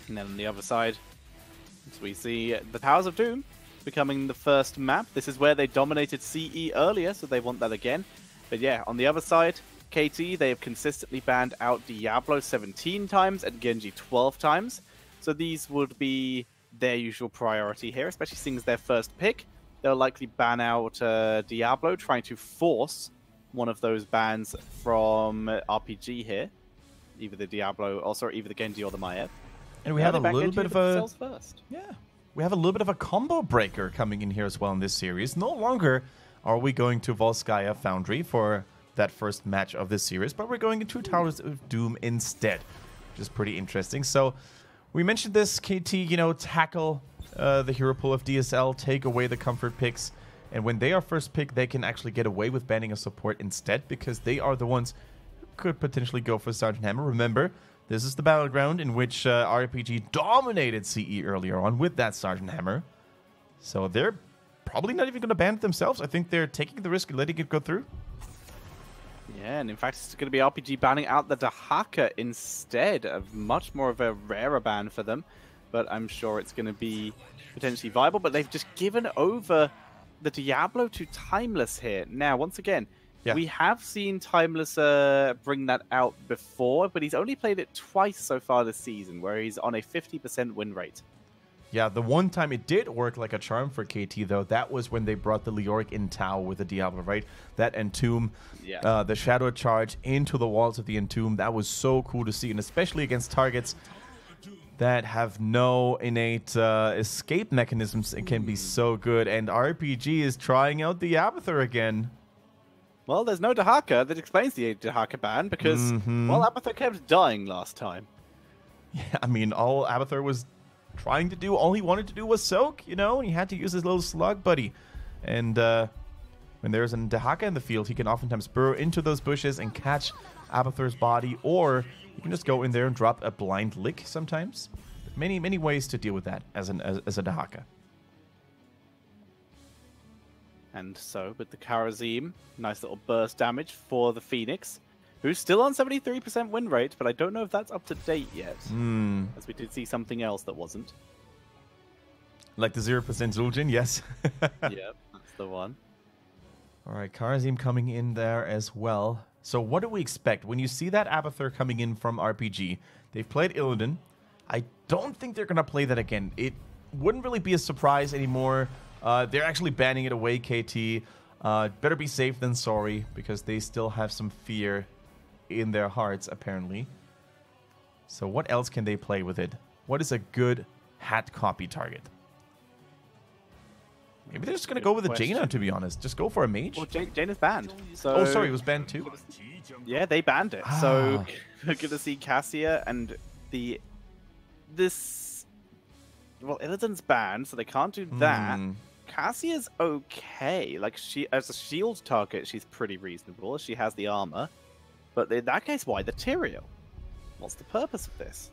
And then on the other side, so we see the Towers of Doom becoming the first map. This is where they dominated CE earlier, so they want that again. But yeah, on the other side, KT, they have consistently banned out Diablo 17 times and Genji 12 times. So these would be their usual priority here, especially seeing as their first pick. They'll likely ban out Diablo, trying to force one of those bans from RPG here. Either the Diablo, or sorry, either the Genji or the Maiev. And we have a little bit of a... First. Yeah. We have a little bit of a combo breaker coming in here as well in this series. No longer are we going to Volskaya Foundry for that first match of this series, but we're going into Towers of Doom instead, which is pretty interesting. So we mentioned this, KT, you know, tackle the hero pool of DSL, take away the comfort picks, and when they are first pick, they can actually get away with banning a support instead, because they are the ones who could potentially go for Sergeant Hammer. Remember, this is the battleground in which RPG dominated CE earlier on with that Sergeant Hammer. So they're probably not even going to ban it themselves. I think they're taking the risk and letting it go through. Yeah, and in fact, it's going to be RPG banning out the Dahaka instead, of much more of a rarer ban for them. But I'm sure it's going to be potentially viable. But they've just given over the Diablo to Timeless here. Now, once again, we have seen Timeless bring that out before, but he's only played it twice so far this season, where he's on a 50% win rate. Yeah, the one time it did work like a charm for KT, though, that was when they brought the Leoric in Tau with the Diablo, right? That Entomb, the Shadow Charge into the walls of the Entomb, that was so cool to see, and especially against targets that have no innate escape mechanisms, it can be so good. And RPG is trying out the Abathur again. Well, there's no Dahaka. That explains the Dahaka ban, because, well, Abathur kept dying last time. Yeah, I mean, all Abathur was trying to do, all he wanted to do was soak, you know, and he had to use his little slug buddy. And when there's a Dahaka in the field, he can oftentimes burrow into those bushes and catch Abathur's body, or you can just go in there and drop a blind lick sometimes. Many, many ways to deal with that as a Dahaka. And so, with the Karazim, nice little burst damage for the Phoenix, who's still on 73% win rate, but I don't know if that's up to date yet. As we did see something else that wasn't. Like the 0% Zul'jin, yes. Yep, that's the one. Alright, Karazim coming in there as well. So what do we expect? When you see that Abathur coming in from RPG, they've played Illidan. I don't think they're going to play that again. It wouldn't really be a surprise anymore. They're actually banning it away, KT. Better be safe than sorry, because they still have some fear in their hearts, apparently. So what else can they play with it? What is a good hat copy target? Maybe they're just going to go with a Jaina, to be honest. Just go for a mage. Well, Jaina's banned. So... Oh, sorry, it was banned too? Yeah, they banned it. So we're going to see Cassia and this... Well, Illidan's banned, so they can't do that. Cassia's okay. Like, she as a shield target, she's pretty reasonable. She has the armor. But in that case, why the Tyrael? What's the purpose of this?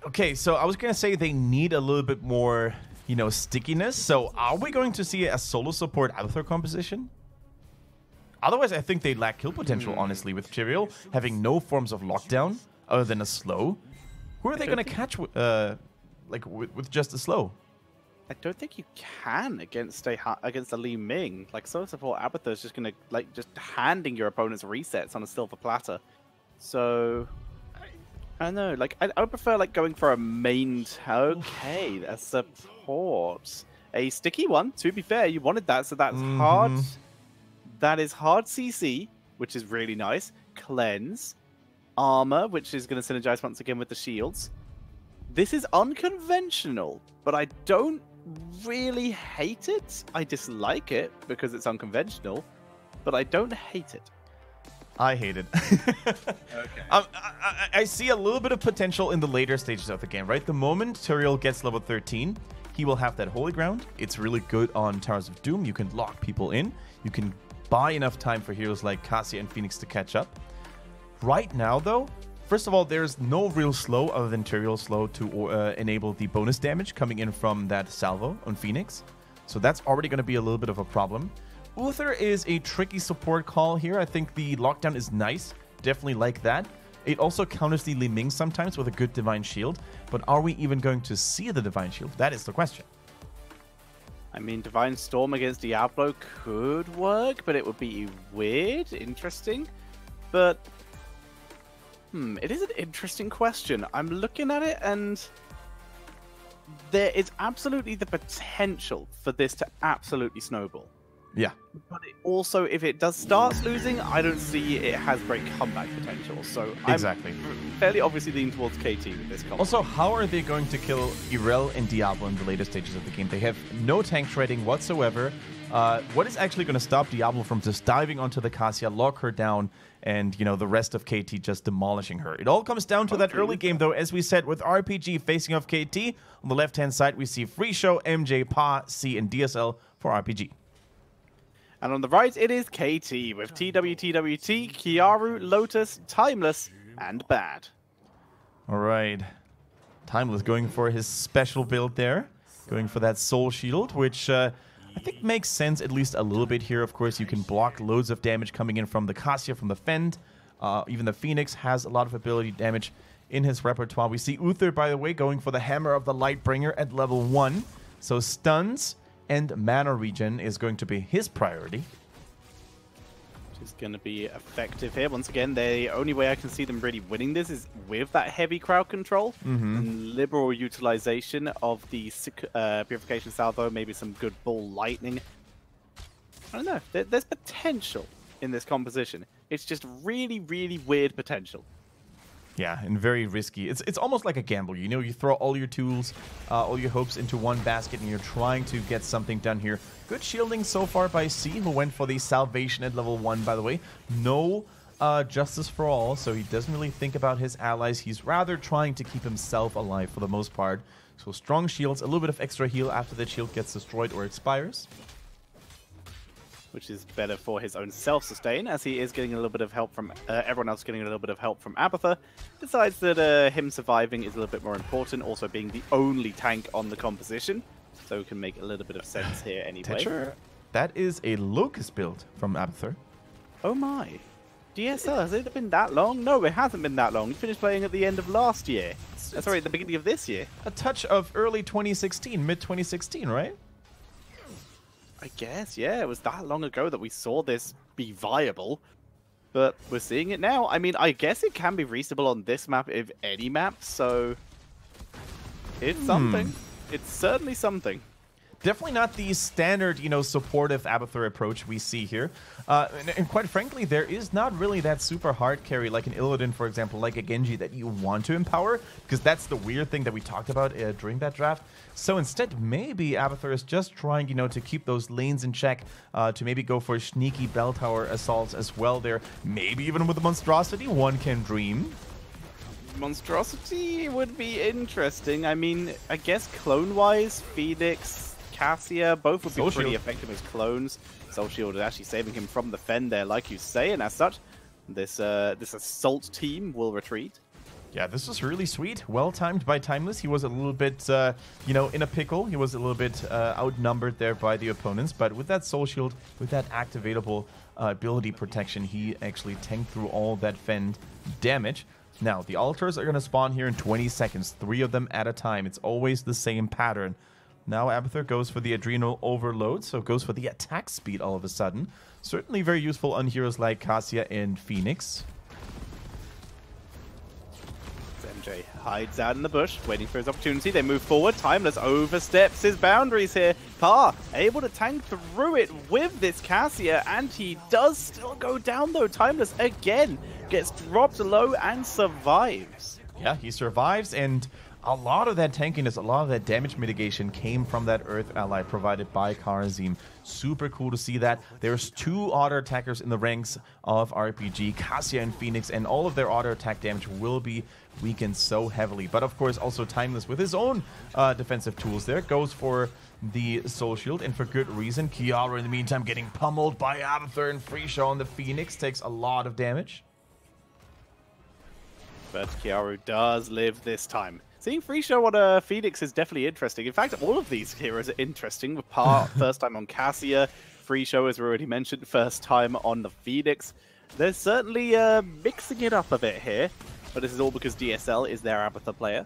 Okay, so I was going to say they need a little bit more, you know, stickiness. So are we going to see a solo support Abathur composition? Otherwise, I think they lack kill potential, honestly, with Tyrael having no forms of lockdown other than a slow. Who are they going to catch with just a slow? I don't think you can against a Li Ming. Like, solo support Abathur is just gonna just handing your opponents resets on a silver platter. So I don't know. Like, I would prefer going for a main. Okay, a support, a sticky one. To be fair, you wanted that, so that's hard. That is hard CC, which is really nice. Cleanse, armor, which is going to synergize once again with the shields. This is unconventional, but I don't really hate it. I dislike it because it's unconventional, but I don't hate it. I hate it. Okay. I see a little bit of potential in the later stages of the game, right? The moment Tyrael gets level 13, he will have that Holy Ground. It's really good on Towers of Doom. You can lock people in. You can buy enough time for heroes like Cassia and Phoenix to catch up. Right now, though, first of all, there's no real slow other than Tyrael slow to enable the bonus damage coming in from that salvo on Phoenix. So that's already going to be a little bit of a problem. Uther is a tricky support call here. I think the lockdown is nice. Definitely like that. It also counters the Li Ming sometimes with a good Divine Shield, but are we even going to see the Divine Shield? That is the question. I mean, Divine Storm against Diablo could work, but it would be weird, interesting. But, it is an interesting question. I'm looking at it, and there is absolutely the potential for this to absolutely snowball. Yeah. But it also, if it does start losing, I don't see it has great comeback potential. So exactly. I'm fairly obviously leaning towards KT with this comeback. Also, how are they going to kill Irel and Diablo in the later stages of the game? They have no tank trading whatsoever. What is actually going to stop Diablo from just diving onto the Cassia, lock her down, and, you know, the rest of KT just demolishing her? It all comes down to that early game, though, as we said, with RPG facing off KT. On the left-hand side, we see Free Show, MJ, Pa, C, and DSL for RPG. And on the right, it is KT with TWTWT, Kiaru, Lotus, Timeless, and Bad. All right. Timeless going for his special build there. Going for that Soul Shield, which I think makes sense at least a little bit here. Of course, you can block loads of damage coming in from the Cassia, from the Fend. Even the Phoenix has a lot of ability damage in his repertoire. We see Uther, by the way, going for the Hammer of the Lightbringer at level 1. So stuns and mana regen is going to be his priority. Which is going to be effective here. Once again, the only way I can see them really winning this is with that heavy crowd control and liberal utilization of the Purification Salvo, maybe some good Ball Lightning. I don't know. There's potential in this composition. It's just really, really weird potential. Yeah, and very risky. It's almost like a gamble. You know, you throw all your tools, all your hopes into one basket, and you're trying to get something done here. Good shielding so far by C, who went for the Salvation at level 1, by the way. No Justice for All, so he doesn't really think about his allies. He's rather trying to keep himself alive for the most part. So strong shields, a little bit of extra heal after the shield gets destroyed or expires. Which is better for his own self-sustain, as he is getting a little bit of help from everyone else getting a little bit of help from Abathur. Decides that him surviving is a little bit more important, also being the only tank on the composition. So it can make a little bit of sense here anyway. Tetra, that is a Locust build from Abathur. Oh my. DSL, has it been that long? No, it hasn't been that long. He finished playing at the end of last year. Sorry, at the beginning of this year. A touch of early 2016, mid-2016, right? I guess, yeah, it was that long ago that we saw this be viable, but we're seeing it now. I mean, I guess it can be reasonable on this map, if any map, so it's something. It's certainly something. Definitely not the standard, you know, supportive Abathur approach we see here. And quite frankly, there is not really that super hard carry like an Illidan, for example, like a Genji that you want to empower, because that's the weird thing that we talked about during that draft. So instead, maybe Abathur is just trying, you know, to keep those lanes in check, to maybe go for sneaky bell tower assaults as well there. Maybe even with the Monstrosity, one can dream. Monstrosity would be interesting. I mean, I guess clone-wise, Phoenix, Cassia, both would be pretty effective as clones. Soul Shield is actually saving him from the Fend there, like you say, and as such, this assault team will retreat. Yeah, this was really sweet. Well timed by Timeless. He was a little bit, you know, in a pickle. He was a little bit outnumbered there by the opponents, but with that Soul Shield, with that activatable ability protection, he actually tanked through all that Fend damage. Now, the altars are going to spawn here in 20 seconds, 3 of them at a time. It's always the same pattern. Now Abathur goes for the Adrenal Overload, so goes for the attack speed all of a sudden. Certainly very useful on heroes like Cassia and Phoenix. MJ hides out in the bush, waiting for his opportunity. They move forward. Timeless oversteps his boundaries here. Pa able to tank through it with this Cassia, and he does still go down though. Timeless again gets dropped low and survives. Yeah, he survives, and a lot of that tankiness, a lot of that damage mitigation came from that Earth ally provided by Kharazim. Super cool to see that. There's 2 auto attackers in the ranks of RPG, Cassia and Phoenix, and all of their auto attack damage will be weakened so heavily. But of course, also Timeless with his own defensive tools there goes for the Soul Shield, and for good reason. Kiara in the meantime getting pummeled by Abathur, and Free Show on the Phoenix takes a lot of damage. But Kiaru does live this time. Seeing Free Show on a Phoenix is definitely interesting. In fact, all of these heroes are interesting. With Pa, first time on Cassia. Free Show, as we already mentioned, first time on the Phoenix. they're certainly mixing it up a bit here. But this is all because DSL is their Abathur player.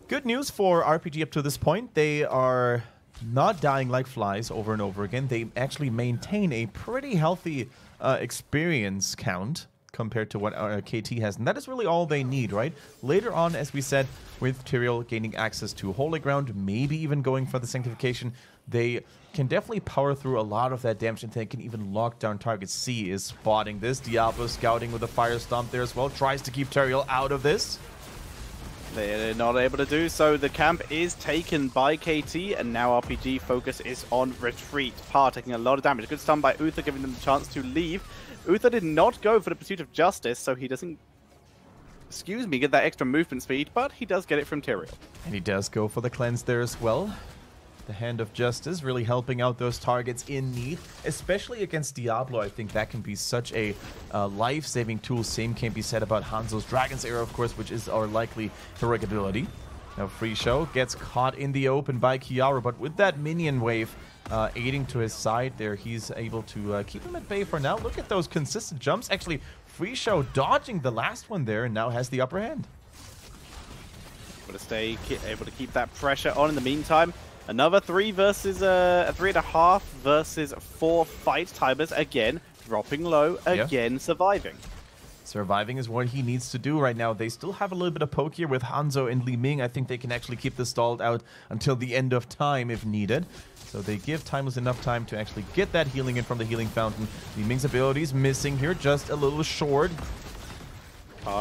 Good news for RPG up to this point. They are not dying like flies over and over again. They actually maintain a pretty healthy experience count compared to what KT has. And that is really all they need, right? Later on, as we said, with Tyrael gaining access to Holy Ground, maybe even going for the Sanctification, they can definitely power through a lot of that damage and they can even lock down targets. C is spotting this. Diablo scouting with a Fire Stomp there as well. Tries to keep Tyrael out of this. They're not able to do so. The camp is taken by KT, and now RPG focus is on retreat. Par taking a lot of damage. Good stun by Uther, giving them the chance to leave. Uther did not go for the pursuit of justice, so he doesn't, get that extra movement speed, but he does get it from Tyrael. And he does go for the cleanse there as well. The Hand of Justice really helping out those targets in need, especially against Diablo. I think that can be such a life-saving tool. Same can be said about Hanzo's Dragon's Arrow, of course, which is our likely heroic ability. Now Free Show gets caught in the open by Kiara, but with that minion wave aiding to his side there, he's able to keep him at bay for now. Look at those consistent jumps. Actually, Free Show dodging the last one there and now has the upper hand. Able to stay able to keep that pressure on in the meantime. Another 3 versus 3.5 versus 4 fight timers, again dropping low, again surviving. Surviving is what he needs to do right now. They still have a little bit of poke here with Hanzo and Li Ming. I think they can actually keep this stalled out until the end of time if needed. So they give Timeless enough time to actually get that healing in from the healing fountain. Li Ming's abilities missing here, just a little short.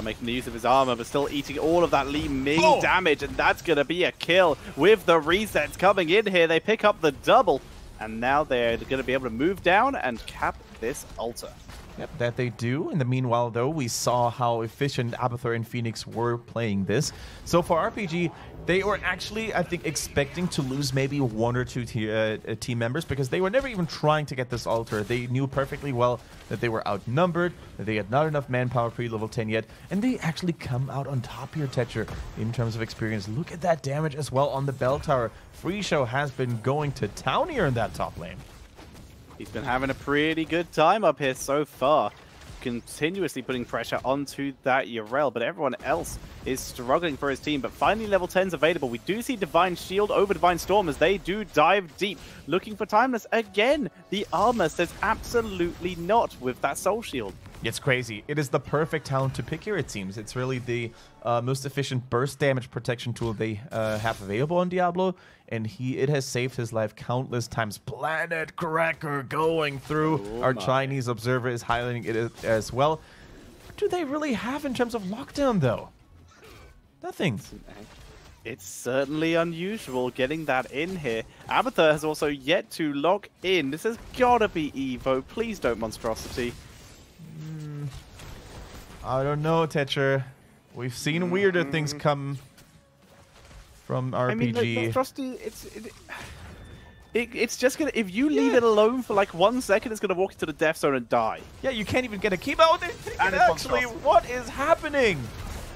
Making the use of his armor, but still eating all of that Li Ming damage, and that's going to be a kill. With the resets coming in here, they pick up the double, and now they're going to be able to move down and cap this altar. Yep, that they do. In the meanwhile, though, we saw how efficient Abathur and Phoenix were playing this. So for RPG, they were actually, I think, expecting to lose maybe 1 or 2 team members because they were never even trying to get this altar. They knew perfectly well that they were outnumbered, that they had not enough manpower pre-level 10 yet, and they actually come out on top here, Tetcher, in terms of experience. Look at that damage as well on the bell tower. Free Show has been going to town here in that top lane. He's been having a pretty good time up here so far, continuously putting pressure onto that Yrel, but everyone else is struggling for his team. But finally level 10's available. We do see Divine Shield over Divine Storm as they do dive deep, looking for Timeless. Again, the armor says absolutely not with that Soul Shield. It's crazy. It is the perfect talent to pick here, it seems. It's really the most efficient burst damage protection tool they have available on Diablo, and it has saved his life countless times. Planet Cracker going through. Our Chinese observer is highlighting it as well. What do they really have in terms of lockdown, though? Nothing. It's certainly unusual getting that in here. Abathur has also yet to log in. This has got to be Evo. Please don't Monstrosity. I don't know, Tetcher. We've seen weirder things come from RPG. I mean, like, Monstrosity, it's just gonna, if you leave it alone for like 1 second, it's gonna walk into the death zone and die. Yeah, you can't even get a keep out. And actually, what is happening?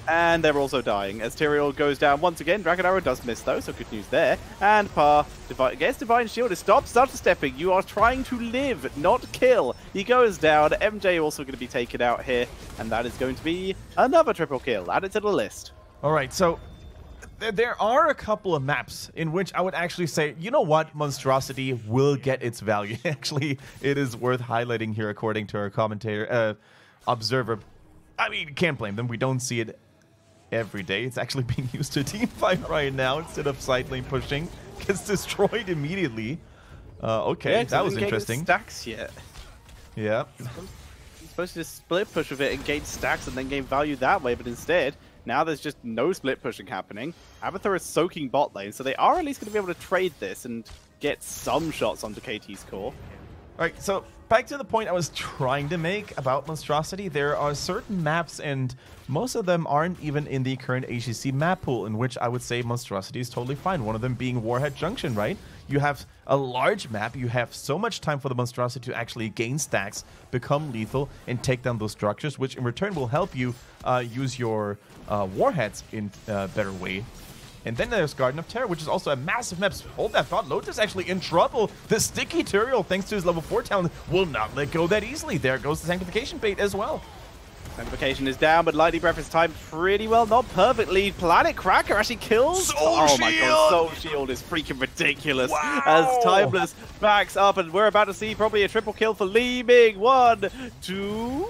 And they're also dying as Tyrael goes down once again. Dragon Arrow does miss though, so good news there. And Par gets Divine Shield. Stop stutter stepping. You are trying to live, not kill. He goes down. MJ also going to be taken out here, and that is going to be another triple kill. Add it to the list. All right, so there are a couple of maps in which I would actually say, you know what, Monstrosity will get its value. Actually, it is worth highlighting here according to our commentator, observer. I mean, can't blame them. We don't see it every day. It's actually being used to team fight right now instead of side lane pushing. Gets destroyed immediately. Okay, yeah, that was interesting. Stacks yet? Yeah. He's supposed to just split push with it and gain stacks and then gain value that way, but instead, now there's just no split pushing happening. Abathur is soaking bot lane, so they are at least going to be able to trade this and get some shots onto KT's core. Alright, so back to the point I was trying to make about Monstrosity. There are certain maps, and most of them aren't even in the current HGC map pool, in which I would say Monstrosity is totally fine. One of them being Warhead Junction, right? You have a large map, you have so much time for the Monstrosity to actually gain stacks, become lethal, and take down those structures, which in return will help you use your warheads in a better way. And then there's Garden of Terror, which is also a massive map. Hold that thought, Lotus actually in trouble. The sticky Tyrael, thanks to his level 4 talent, will not let go that easily. There goes the Sanctification bait as well. Sanctification is down, but Lightning Breath is timed pretty well. Not perfectly. Planet Cracker actually kills. Oh my god, Soul Shield is freaking ridiculous. Wow. As Timeless backs up, and we're about to see probably a triple kill for Li Ming. 1, 2...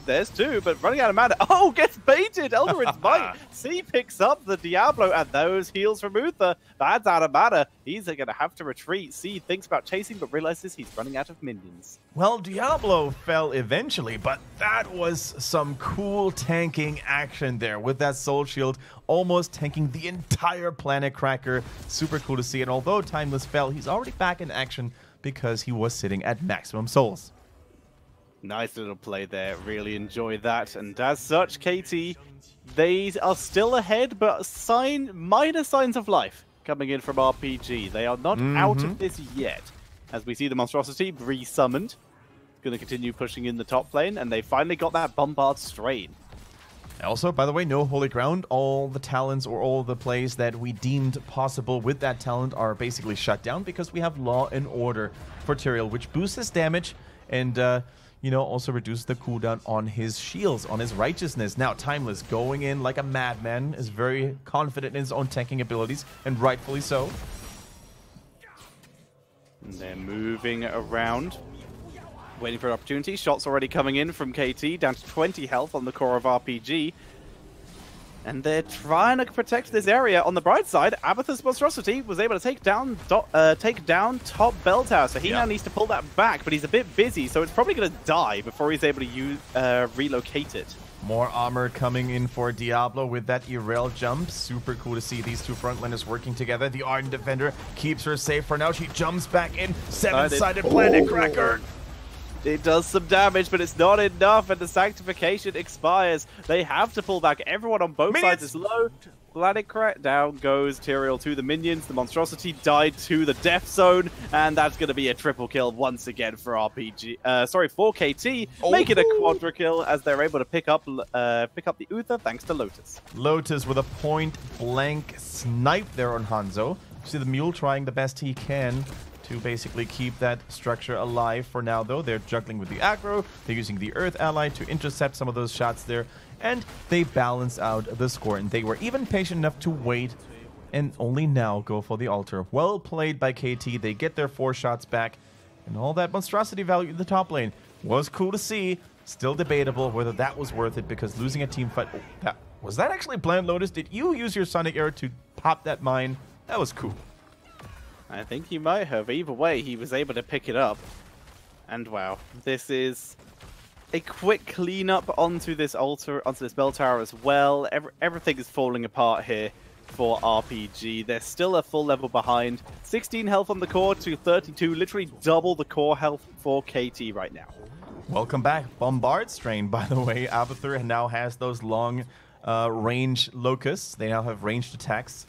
There's 2, but running out of mana. Oh, gets baited! Eldarin's Might. C picks up the Diablo, and those heals from Uther. That's out of mana. He's going to have to retreat. C thinks about chasing, but realizes he's running out of minions. Well, Diablo fell eventually, but that was some cool tanking action there with that Soul Shield, almost tanking the entire Planet Cracker. Super cool to see, and although Timeless fell, he's already back in action because he was sitting at maximum souls. Nice little play there. Really enjoy that. And as such, KT, they are still ahead, but minor signs of life coming in from RPG. They are not out of this yet. As we see the Monstrosity resummoned. Going to continue pushing in the top lane, and they finally got that Bombard Strain. Also, by the way, no holy ground. All the talents or all the plays that we deemed possible with that talent are basically shut down because we have Law and Order for Tyrael, which boosts his damage and you know, also reduce the cooldown on his shields, on his righteousness. Now, Timeless going in like a madman, is very confident in his own tanking abilities, and rightfully so. And they're moving around, waiting for an opportunity. Shots already coming in from KT, down to 20 health on the core of RPG. And they're trying to protect this area. On the bright side, Abathur's Monstrosity was able to take down top bell tower, so he now needs to pull that back, but he's a bit busy, so it's probably going to die before he's able to relocate it. More armor coming in for Diablo with that Irel jump. Super cool to see these two frontliners working together. The Ardent Defender keeps her safe for now. She jumps back in. Seven-sided Planet Cracker. It does some damage, but it's not enough, and the Sanctification expires. They have to pull back. Everyone on both sides is low. Planet Crack down goes Tyrael to the minions. The Monstrosity died to the Death Zone, and that's going to be a triple kill once again for for KT. Make it a quadra kill as they're able to pick up the Uther thanks to Lotus. Lotus with a point-blank snipe there on Hanzo. You see the Mule trying the best he can to basically keep that structure alive for now, though. They're juggling with the aggro. They're using the Earth Ally to intercept some of those shots there. And they balance out the score. And they were even patient enough to wait and only now go for the altar. Well played by KT. They get their 4 shots back. And all that monstrosity value in the top lane was cool to see. Still debatable whether that was worth it, because losing a team fight... was that actually Blind Lotus? Did you use your Sonic Arrow to pop that mine? That was cool. I think he might have. Either way, he was able to pick it up. And wow, this is a quick cleanup onto this altar, onto this bell tower as well. Everything is falling apart here for RPG. They're still a full level behind. 16 health on the core to 32, literally double the core health for KT right now. Welcome back. Bombard Strain, by the way. Abathur now has those long range locusts. They now have ranged attacks.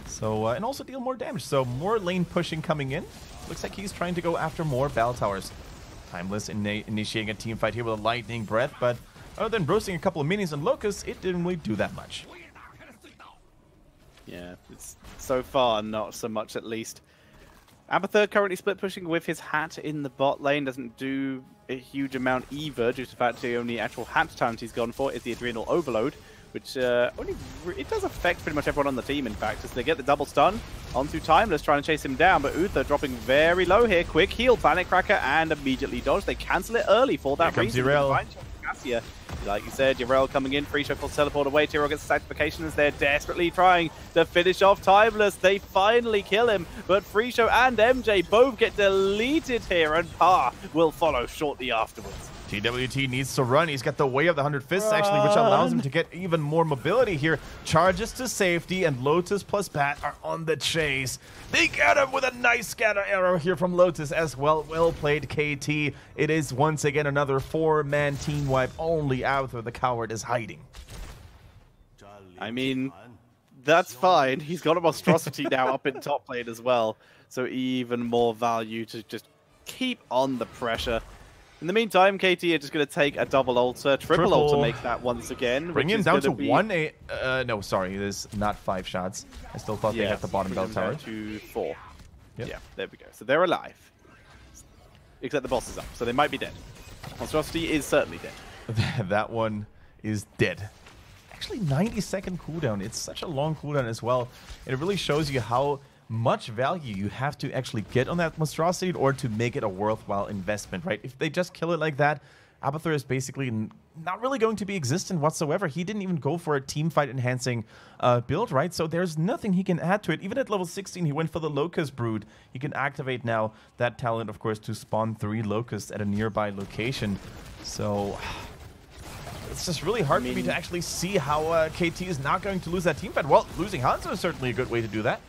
So, and also deal more damage. So, more lane pushing coming in. Looks like he's trying to go after more Battle Towers. Timeless initiating a team fight here with a Lightning Breath, but other than roasting a couple of minions and locusts, it didn't really do that much. Yeah, it's so far not so much, at least. Abathur currently split pushing with his hat in the bot lane. Doesn't do a huge amount either, due to the fact the only actual hat talent he's gone for is the Adrenal Overload, which it does affect pretty much everyone on the team, in fact, as they get the double stun onto Timeless, trying to chase him down, but Uther dropping very low here. Quick heal, Planet Cracker, and immediately dodge. They cancel it early for that reason. Like you said, Jarell coming in, free shuffle teleport away. Tyrael gets the Sanctification as they're desperately trying to finish off Timeless. They finally kill him, but Free Show and MJ both get deleted here, and Pa will follow shortly afterwards. TWT needs to run. He's got the Way of the 100 Fists, actually, which allows him to get even more mobility here. Charges to safety, and Lotus plus Bat are on the chase. They get him with a nice scatter arrow here from Lotus as well. Well played, KT. It is once again another 4-man team wipe. Only Abathur the Coward is hiding. I mean, that's fine. He's got a Monstrosity now up in top lane as well. So even more value to just keep on the pressure. In the meantime, KT are just going to take a double ult, triple ult to make that once again. Bring him down to 1 no, sorry, there's not 5 shots. I still thought they had the bottom bell tower. To 4. Yep. Yeah, there we go. So they're alive. Except the boss is up, so they might be dead. Monstrosity is certainly dead. That one is dead. Actually, 90-second cooldown. It's such a long cooldown as well. And it really shows you how much value you have to actually get on that monstrosity in order to make it a worthwhile investment, right? If they just kill it like that, Abathur is basically not really going to be existent whatsoever. He didn't even go for a teamfight enhancing build, right? So there's nothing he can add to it. Even at level 16, he went for the Locust Brood. He can activate now that talent, of course, to spawn 3 Locusts at a nearby location. So it's just really hard for me to actually see how KT is not going to lose that teamfight. Well, losing Hanzo is certainly a good way to do that.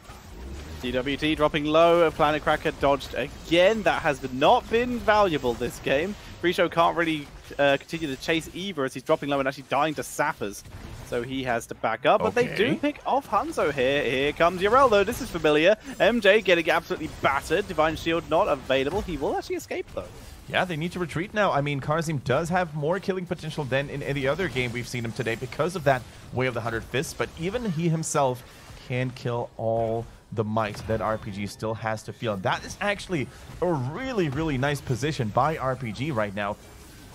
DWT dropping low, Planet Cracker dodged again. That has not been valuable this game. Risho can't really continue to chase either as he's dropping low and actually dying to sappers. So he has to back up, but they do pick off Hanzo here. Here comes Yrel, though. This is familiar. MJ getting absolutely battered. Divine Shield not available. He will actually escape, though. Yeah, they need to retreat now. I mean, Karazim does have more killing potential than in any other game we've seen him today because of that Way of the 100 Fists, but even he himself can kill all the might that RPG still has to feel. That is actually a really, really nice position by RPG right now.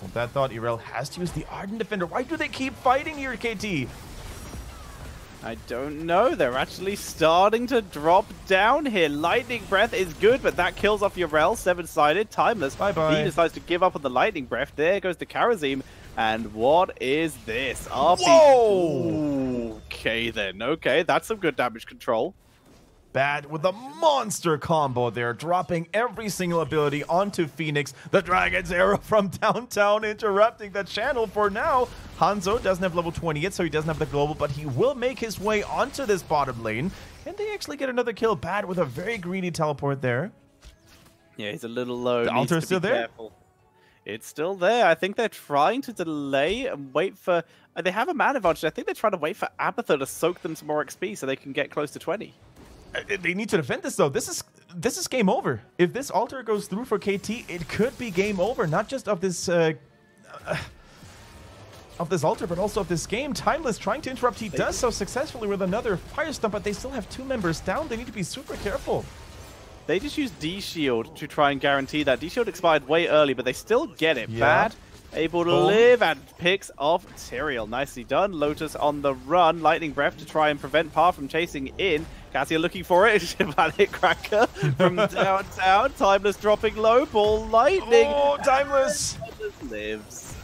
With that thought, Yrel has to use the Ardent Defender. Why do they keep fighting here, KT? I don't know. They're actually starting to drop down here. Lightning Breath is good, but that kills off Yrel. 7-sided, Timeless. Bye-bye. He decides to give up on the Lightning Breath. There goes the Karazim. And what is this? Whoa! Okay, then. Okay, that's some good damage control. Bad with a monster combo there, dropping every single ability onto Phoenix. The Dragon's Arrow from downtown interrupting the channel for now. Hanzo doesn't have level 20 yet, so he doesn't have the global, but he will make his way onto this bottom lane. Can they actually get another kill? Bad with a very greedy teleport there. Yeah, he's a little low. The altar's still there? Careful. It's still there. I think they're trying to delay and wait for... They have a mana advantage. I think they're trying to wait for Abathur to soak them some more XP so they can get close to 20. They need to defend this, though. This is game over. If this altar goes through for KT, it could be game over. Not just of this altar, but also of this game. Timeless trying to interrupt. He does so successfully with another Firestorm, but they still have 2 members down. They need to be super careful. They just used D-Shield to try and guarantee that. D-Shield expired way early, but they still get it. Yeah. Bad. Able to live and picks off Tyrael. Nicely done. Lotus on the run. Lightning Breath to try and prevent Par from chasing in. Cassia looking for it. Planet Cracker from downtown. Timeless dropping low. Ball lightning. Oh, Timeless lives.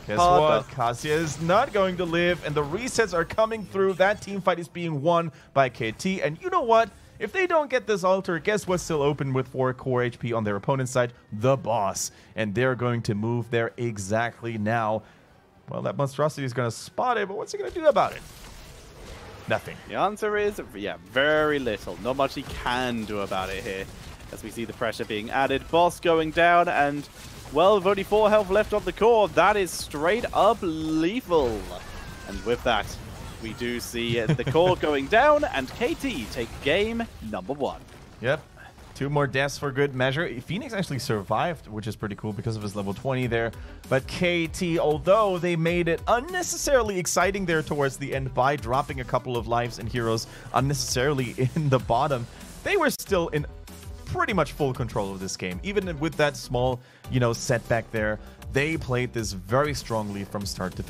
Guess what? Cassia is not going to live, and the resets are coming through. That team fight is being won by KT, and you know what? If they don't get this altar, guess what's still open with 4 core HP on their opponent's side? The boss. And they're going to move there exactly now. Well, that monstrosity is going to spot it, but what's he going to do about it? Nothing. The answer is, yeah, very little. Not much he can do about it here. As we see the pressure being added. Boss going down, and, well, with only 4 health left on the core, that is straight up lethal. And with that, we do see the core going down, and KT take game number 1. Yep. 2 more deaths for good measure. Phoenix actually survived, which is pretty cool because of his level 20 there. But KT, although they made it unnecessarily exciting there towards the end by dropping a couple of lives and heroes unnecessarily in the bottom, they were still in pretty much full control of this game. Even with that small, setback there, they played this very strongly from start to finish.